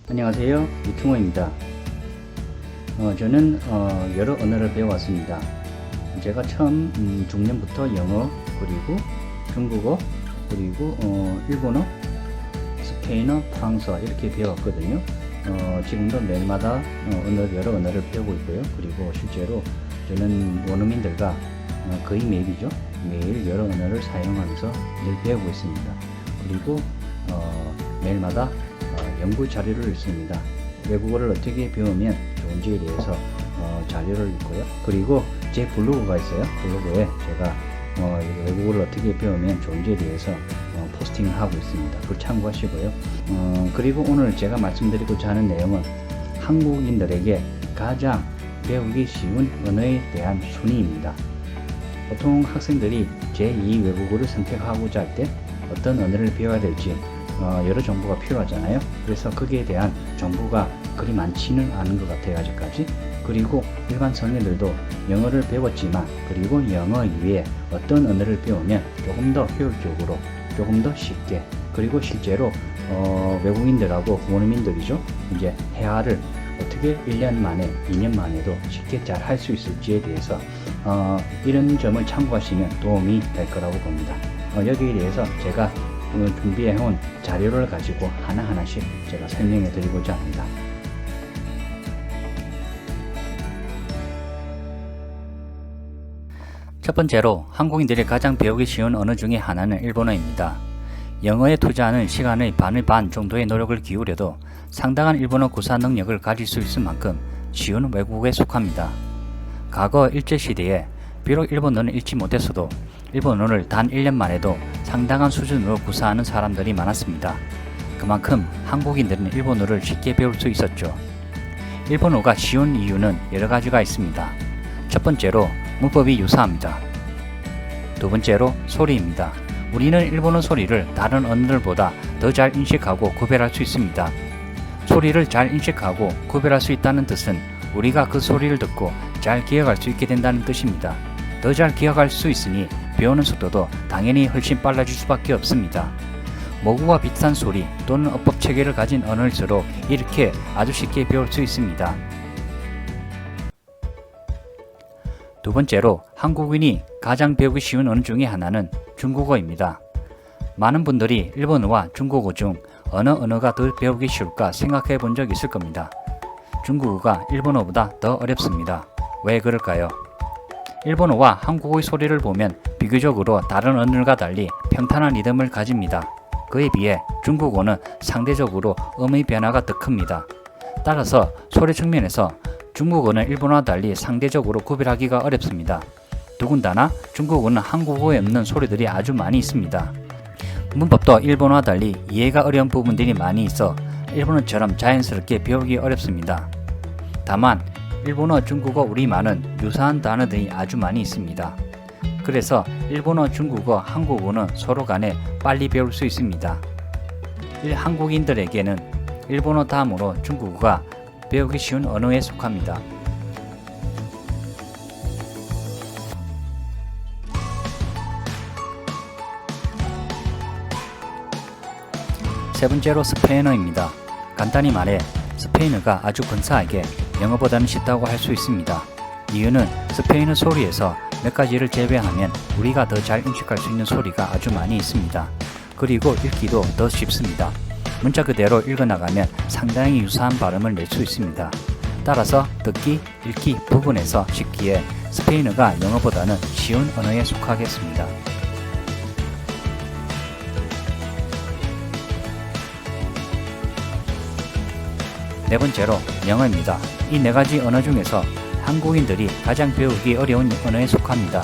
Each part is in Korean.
안녕하세요. 이충호입니다. 저는 여러 언어를 배워왔습니다. 제가 처음 중년부터 영어, 그리고 중국어, 그리고 일본어, 스페인어, 프랑스어 이렇게 배워왔거든요. 지금도 매일마다 여러 언어를 배우고 있고요. 그리고 실제로 저는 원어민들과 거의 매일이죠. 매일 여러 언어를 사용하면서 늘 배우고 있습니다. 그리고 매일마다 연구 자료를 읽습니다. 외국어를 어떻게 배우면 좋은지에 대해서 자료를 읽고요. 그리고 제 블로그가 있어요. 블로그에 제가 외국어를 어떻게 배우면 좋은지에 대해서 포스팅을 하고 있습니다. 그걸 참고하시고요. 그리고 오늘 제가 말씀드리고자 하는 내용은 한국인들에게 가장 배우기 쉬운 언어에 대한 순위입니다. 보통 학생들이 제2 외국어를 선택하고자 할 때 어떤 언어를 배워야 될지 여러 정보가 필요하잖아요. 그래서 거기에 대한 정보가 그리 많지는 않은 것 같아요, 아직까지. 그리고 일반 성인들도 영어를 배웠지만, 그리고 영어 이외에 어떤 언어를 배우면 조금 더 효율적으로, 조금 더 쉽게, 그리고 실제로 외국인들하고 원어민들이죠, 이제 회화를 어떻게 1년 만에, 2년 만에도 쉽게 잘 할 수 있을지에 대해서 이런 점을 참고하시면 도움이 될 거라고 봅니다. 여기에 대해서 제가 준비해온 자료를 가지고 하나하나씩 제가 설명해 드리고자 합니다. 첫 번째로 한국인들이 가장 배우기 쉬운 언어 중에 하나는 일본어입니다. 영어에 투자하는 시간의 반의 반 정도의 노력을 기울여도 상당한 일본어 구사 능력을 가질 수 있을 만큼 쉬운 외국어에 속합니다. 과거 일제시대에 비록 일본어는 읽지 못했어도 일본어를 단 1년 만에도 상당한 수준으로 구사하는 사람들이 많았습니다. 그만큼 한국인들은 일본어를 쉽게 배울 수 있었죠. 일본어가 쉬운 이유는 여러 가지가 있습니다. 첫 번째로 문법이 유사합니다. 두 번째로 소리입니다. 우리는 일본어 소리를 다른 언어들보다 더 잘 인식하고 구별할 수 있습니다. 소리를 잘 인식하고 구별할 수 있다는 뜻은 우리가 그 소리를 듣고 잘 기억할 수 있게 된다는 뜻입니다. 더 잘 기억할 수 있으니 배우는 속도도 당연히 훨씬 빨라질 수밖에 없습니다. 모국어와 비슷한 소리 또는 어법 체계를 가진 언어일수록 이렇게 아주 쉽게 배울 수 있습니다. 두 번째로 한국인이 가장 배우기 쉬운 언어 중에 하나는 중국어입니다. 많은 분들이 일본어와 중국어 중 어느 언어가 더 배우기 쉬울까 생각해 본 적 있을 겁니다. 중국어가 일본어보다 더 어렵습니다. 왜 그럴까요? 일본어와 한국어의 소리를 보면 비교적으로 다른 언어과 달리 평탄한 리듬을 가집니다. 그에 비해 중국어는 상대적으로 음의 변화가 더 큽니다. 따라서 소리 측면에서 중국어는 일본어와 달리 상대적으로 구별하기가 어렵습니다. 더군다나 중국어는 한국어에 없는 소리들이 아주 많이 있습니다. 문법도 일본어와 달리 이해가 어려운 부분들이 많이 있어 일본어처럼 자연스럽게 배우기 어렵습니다. 다만 일본어, 중국어, 우리말은 유사한 단어들이 아주 많이 있습니다. 그래서 일본어, 중국어, 한국어는 서로 간에 빨리 배울 수 있습니다. 한국인들에게는 일본어 다음으로 중국어가 배우기 쉬운 언어에 속합니다. 세 번째로 스페인어입니다. 간단히 말해 스페인어가 아주 근사하게 영어보다는 쉽다고 할 수 있습니다. 이유는 스페인어 소리에서 몇 가지를 제외하면 우리가 더 잘 인식할 수 있는 소리가 아주 많이 있습니다. 그리고 읽기도 더 쉽습니다. 문자 그대로 읽어나가면 상당히 유사한 발음을 낼 수 있습니다. 따라서 듣기, 읽기 부분에서 쉽기에 스페인어가 영어보다는 쉬운 언어에 속하겠습니다. 네 번째로 영어입니다. 이 네 가지 언어 중에서 한국인들이 가장 배우기 어려운 언어에 속합니다.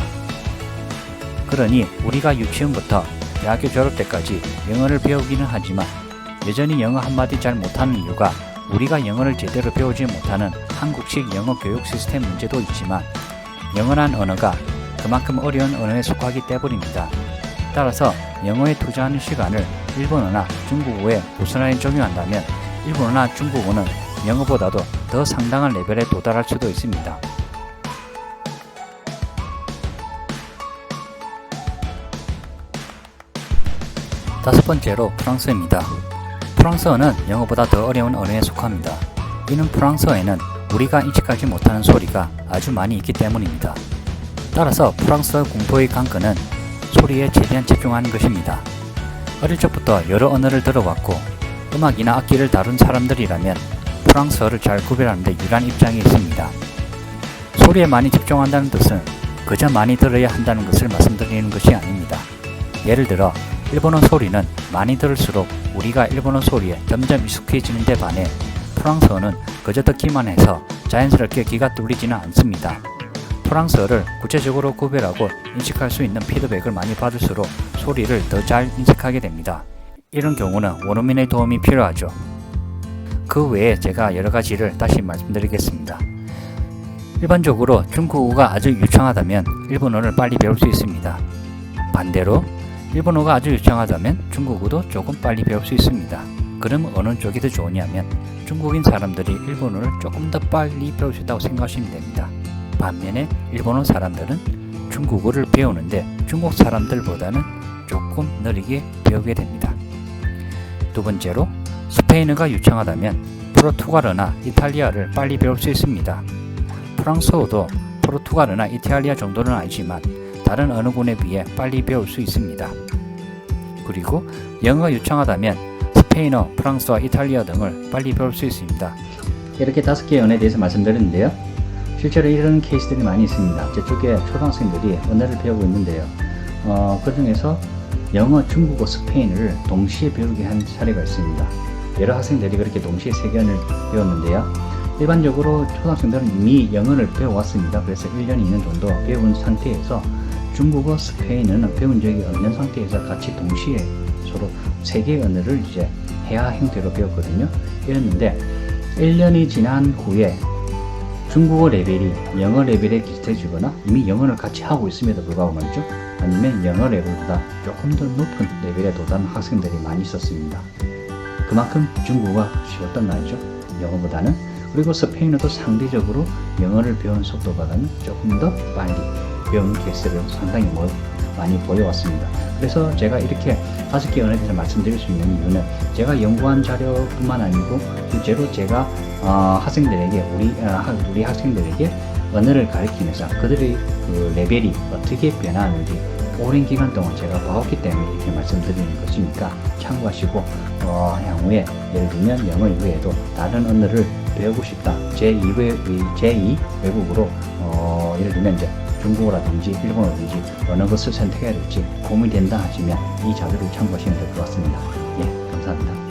그러니 우리가 유치원부터 대학교 졸업 때까지 영어를 배우기는 하지만 여전히 영어 한마디 잘 못하는 이유가 우리가 영어를 제대로 배우지 못하는 한국식 영어 교육 시스템 문제도 있지만 영어란 언어가 그만큼 어려운 언어에 속하기 때문입니다. 따라서 영어에 투자하는 시간을 일본어나 중국어에 고스란히 적용한다면 일본어나 중국어는 영어보다도 더 상당한 레벨에 도달할 수도 있습니다. 다섯 번째로 프랑스입니다. 프랑스어는 영어보다 더 어려운 언어에 속합니다. 이는 프랑스어에는 우리가 인식하지 못하는 소리가 아주 많이 있기 때문입니다. 따라서 프랑스어 공부의 관건은 소리에 최대한 집중하는 것입니다. 어릴 적부터 여러 언어를 들어왔고 음악이나 악기를 다룬 사람들이라면 프랑스어를 잘 구별하는데 유리한 입장이 있습니다. 소리에 많이 집중한다는 뜻은 그저 많이 들어야 한다는 것을 말씀드리는 것이 아닙니다. 예를 들어 일본어 소리는 많이 들을수록 우리가 일본어 소리에 점점 익숙해지는 데 반해 프랑스어는 그저 듣기만 해서 자연스럽게 귀가 뚫리지는 않습니다. 프랑스어를 구체적으로 구별하고 인식할 수 있는 피드백을 많이 받을수록 소리를 더 잘 인식하게 됩니다. 이런 경우는 원어민의 도움이 필요하죠. 그 외에 제가 여러 가지를 다시 말씀드리겠습니다. 일반적으로 중국어가 아주 유창하다면 일본어를 빨리 배울 수 있습니다. 반대로 일본어가 아주 유창하다면 중국어도 조금 빨리 배울 수 있습니다. 그럼 어느 쪽이 더 좋으냐면 중국인 사람들이 일본어를 조금 더 빨리 배울 수 있다고 생각하시면 됩니다. 반면에 일본어 사람들은 중국어를 배우는데 중국 사람들보다는 조금 느리게 배우게 됩니다. 두 번째로 스페인어가 유창하다면 포르투갈어나 이탈리아를 빨리 배울 수 있습니다. 프랑스어도 포르투갈어나 이탈리아 정도는 아니지만 다른 언어군에 비해 빨리 배울 수 있습니다. 그리고 영어가 유창하다면 스페인어, 프랑스어, 이탈리아 등을 빨리 배울 수 있습니다. 이렇게 5개의 언어에 대해서 말씀드렸는데요. 실제로 이런 케이스들이 많이 있습니다. 저쪽에 초등학생들이 언어를 배우고 있는데요. 그 중에서 영어, 중국어, 스페인어를 동시에 배우게 한 사례가 있습니다. 여러 학생들이 그렇게 동시에 3개를 배웠는데요. 일반적으로 초등학생들은 이미 영어를 배워왔습니다. 그래서 1년, 2년 정도 배운 상태에서 중국어, 스페인어는 배운 적이 없는 상태에서 같이 동시에 서로 3개의 언어를 이제 회화 형태로 배웠거든요. 이랬는데 1년이 지난 후에 중국어 레벨이 영어 레벨에 비슷해지거나 이미 영어를 같이 하고 있음에도 불구하고 말이죠. 아니면 영어 레벨보다 조금 더 높은 레벨에 도달한 학생들이 많이 있었습니다. 그만큼 중국어가 쉬웠단 말이죠. 영어보다는. 그리고 스페인어도 상대적으로 영어를 배우는 속도보다는 조금 더 빨리 배우는 케이스를 상당히 많이 보여왔습니다. 그래서 제가 이렇게 5개 언어에 대해서 말씀드릴 수 있는 이유는 제가 연구한 자료뿐만 아니고 실제로 제가 학생들에게 우리 학생들에게 언어를 가르치면서 그들의 그 레벨이 어떻게 변하는지 오랜 기간 동안 제가 봐왔기 때문에 이렇게 말씀드리는 것이니까 참고하시고 향후에 예를 들면 영어 이외에도 다른 언어를 배우고 싶다 제2 외국어로 예를 들면 이제 중국어라든지 일본어라든지 어느 것을 선택해야 될지 고민된다 하시면 이 자료를 참고하시면 될 것 같습니다. 예, 감사합니다.